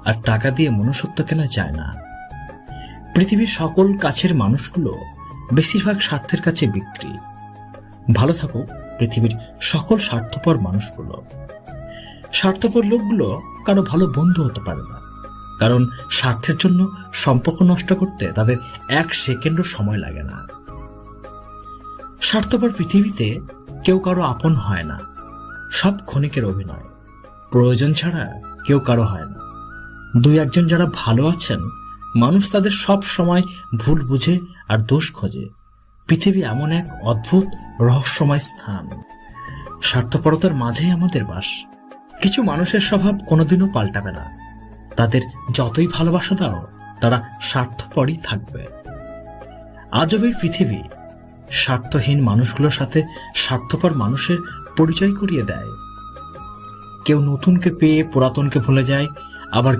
আর টাকা দিয়ে মনুষ্যত্ব কেনা যায় না। পৃথিবীর সকল কাছের মানুষগুলো বেশিরভাগ স্বার্থের কাছে বিক্রি। ভালো থাকুক পৃথিবীর সকল স্বার্থপর মানুষগুলো। স্বার্থপর লোকগুলো কারো ভালো বন্ধু হতে পারে না, কারণ স্বার্থের জন্য সম্পর্ক নষ্ট করতে তাদের 1 সেকেন্ডও সময় লাগে না। স্বার্থপর পৃথিবীতে কেউ কারো আপন হয় না, সব ক্ষণিকের অভিনয়। প্রয়োজন ছাড়া কেউ কারো হয় না। 2-1 যারা ভালো আছেন, মানুষ তাদের সব সময় ভুল বুঝে আর দোষ খোঁজে। পৃথিবী এমন এক অদ্ভুত রহস্যময় স্থান। স্বার্থপরতার মাঝেই আমাদের বাস। কিছু মানুষের স্বভাব কোনোদিনও পাল্টাবে না। তাদের যতই ভালোবাসা দাও, তারা স্বার্থপরই থাকবে। আজবের পৃথিবী স্বার্থহীন মানুষগুলোর সাথে স্বার্থপর মানুষের পরিচয় করিয়ে দেয়। কেউ নতুনকে পেয়ে পুরাতনকে ভুলে যায়, আবার